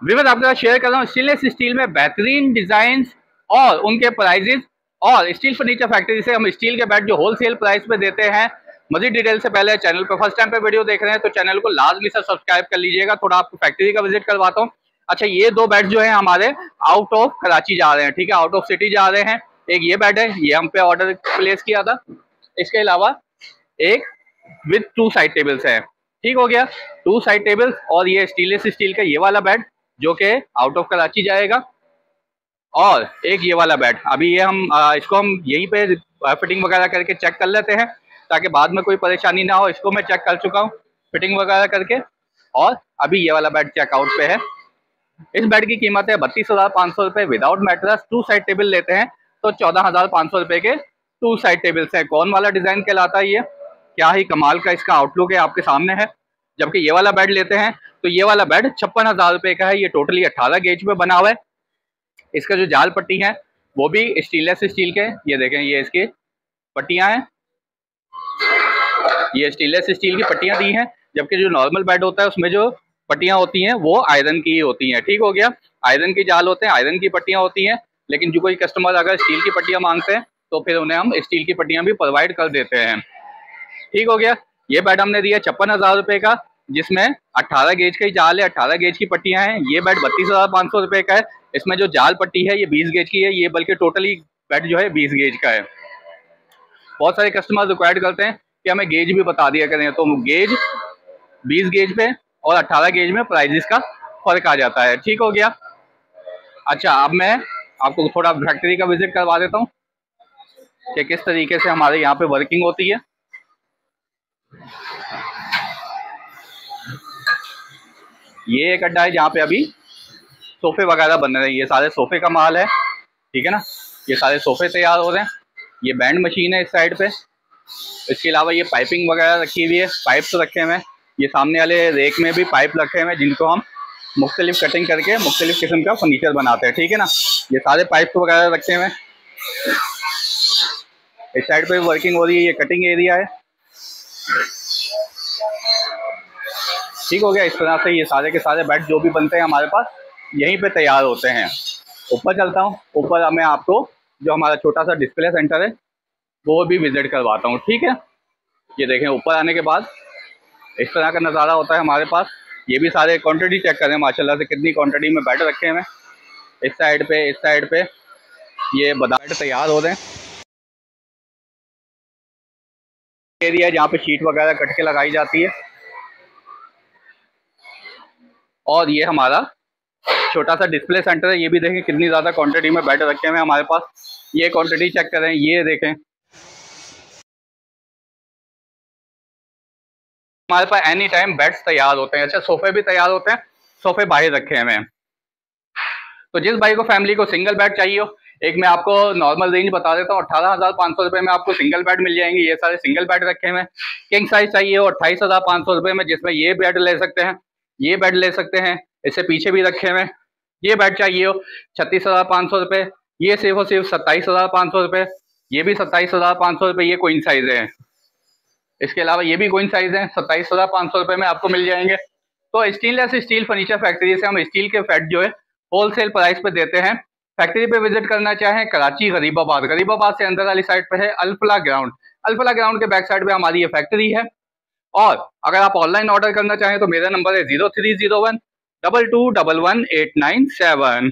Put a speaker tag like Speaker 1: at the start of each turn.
Speaker 1: Viewers आपके साथ share कर रहा हूँ स्टेनलेस स्टील में बेहतरीन डिजाइन और उनके प्राइजेस। और स्टील फर्नीचर फैक्ट्री से हम स्टील के बेड जो होलसेल प्राइस पे देते हैं। मजीद डिटेल से पहले चैनल पर फर्स्ट टाइम पे वीडियो देख रहे हैं तो चैनल को लाजमी से सब्सक्राइब कर लीजिएगा। थोड़ा आपको फैक्ट्री का विजिट करवाता हूँ। अच्छा, ये दो बेड जो है हमारे आउट ऑफ कराची जा रहे हैं, ठीक है, आउट ऑफ सिटी जा रहे हैं। एक ये बेड है, ये हम पे ऑर्डर प्लेस किया था। इसके अलावा एक विद 2 साइड टेबल्स है, ठीक हो गया, 2 साइड टेबल्स। और ये स्टेनलेस स्टील का ये वाला बेड जो कि आउट ऑफ कराची जाएगा। और एक ये वाला बेड, अभी ये हम इसको हम यहीं पे फिटिंग वगैरह करके चेक कर लेते हैं ताकि बाद में कोई परेशानी ना हो। इसको मैं चेक कर चुका हूँ फिटिंग वगैरह करके। और अभी ये वाला बेड चेकआउट पे है। इस बेड की कीमत है 32,500 रुपये विदाउट मैट्रेस। 2 साइड टेबल लेते हैं तो 14,500 रुपये के 2 साइड टेबल्स हैं। कौन वाला डिजाइन कहलाता है ये, क्या ही कमाल का इसका आउटलुक है, आपके सामने है। जबकि ये वाला बेड लेते हैं तो ये वाला बेड 56,000 रुपये का है। ये टोटली 18 गेज पे बना हुआ है। इसका जो जाल पट्टी है वो भी स्टेनलेस स्टील के, ये देखें, ये इसकी पट्टियां हैं, ये स्टेनलेस स्टील की पट्टियां दी हैं। जबकि जो नॉर्मल बेड होता है उसमें जो पट्टियां होती हैं वो आयरन की होती हैं, ठीक हो गया, आयरन की जाल होते हैं, आयरन की पट्टियां होती हैं। लेकिन जो कोई कस्टमर अगर स्टील की पट्टियां मांगते हैं तो फिर उन्हें हम स्टील की पट्टियां भी प्रोवाइड कर देते हैं, ठीक हो गया। ये बेड हमने दिया 56,000 रुपये का, जिसमें 18 गेज का ही जाल है, 18 गेज की पट्टियां हैं। ये बेड 32,500 रुपये का है। इसमें जो जाल पट्टी है ये 20 गेज की है, ये बल्कि टोटली बेड जो है 20 गेज का है। बहुत सारे कस्टमर रिक्वायर्ड करते हैं कि हमें गेज भी बता दिया करें, तो गेज 20 गेज पे और 18 गेज में प्राइजेस का फर्क आ जाता है, ठीक हो गया। अच्छा, अब मैं आपको थोड़ा फैक्ट्री का विजिट करवा देता हूँ कि किस तरीके से हमारे यहाँ पे वर्किंग होती है। ये एक अड्डा है जहाँ पे अभी सोफे वगैरह बन रहे हैं। ये सारे सोफे का माल है, ठीक है ना, ये सारे सोफे तैयार हो रहे हैं। ये बैंड मशीन है इस साइड पे। इसके अलावा ये पाइपिंग वगैरह रखी हुई है, पाइप्स रखे हुए हैं। ये सामने वाले रेक में भी पाइप रखे हुए हैं जिनको हम मुख्तलिफ कटिंग करके मुख्तलिफ किस्म का फर्नीचर बनाते हैं, ठीक है ना। ये सारे पाइप वगैरह रखे हुए हैं। इस साइड पे भी वर्किंग हो रही है, ये कटिंग एरिया है, ठीक हो गया। इस तरह से ये सारे के सारे बेड जो भी बनते हैं हमारे पास यहीं पे तैयार होते हैं। ऊपर चलता हूँ, ऊपर मैं आपको जो हमारा छोटा सा डिस्प्ले सेंटर है वो भी विजिट करवाता हूँ, ठीक है। ये देखें, ऊपर आने के बाद इस तरह का नज़ारा होता है हमारे पास। ये भी सारे क्वांटिटी चेक करें माशाल्लाह से कितनी क्वांटिटी में बेड रखे हैं। इस साइड पे ये बेड तैयार हो रहे हैं। एरिया जहाँ पे शीट वगैरह कट के लगाई जाती है। और ये हमारा छोटा सा डिस्प्ले सेंटर है। ये भी देखें कितनी ज़्यादा क्वांटिटी में बेड रखे हुए हैं हमारे पास। ये क्वांटिटी चेक करें, ये देखें, हमारे पास एनी टाइम बेड्स तैयार होते हैं। अच्छा, सोफे भी तैयार होते हैं, सोफे बाहर रखे हुए हैं। तो जिस भाई को फैमिली को सिंगल बेड चाहिए हो, एक मैं आपको नॉर्मल रेंज बता देता हूँ, 18,500 रुपये में आपको सिंगल बेड मिल जाएंगे। ये सारे सिंगल बेड रखे हुए हैं। किंग साइज चाहिए हो 28,500 रुपये में, जिसमें ये बेड ले सकते हैं, ये बेड ले सकते हैं, इससे पीछे भी रखे हुए हैं। ये बेड चाहिए हो 36,500 रुपये, ये सिर्फ और सिर्फ 27,500 रुपये, ये भी 27,500 रुपये, ये क्वीन साइज है। इसके अलावा ये भी क्वीन साइज है, 27,500 रुपये में आपको मिल जाएंगे। तो स्टेनलेस स्टील फर्नीचर फैक्ट्री से हम स्टील के फेट जो है होलसेल प्राइस पे देते हैं। फैक्ट्री पे विजिट करना चाहें कराची गरीबाबाद से अंदर वाली साइड पे है अल्फला ग्राउंड। अल्फला ग्राउंड के बैक साइड पे हमारी ये फैक्ट्री है। और अगर आप ऑनलाइन ऑर्डर करना चाहें तो मेरा नंबर है 0301 2211 897।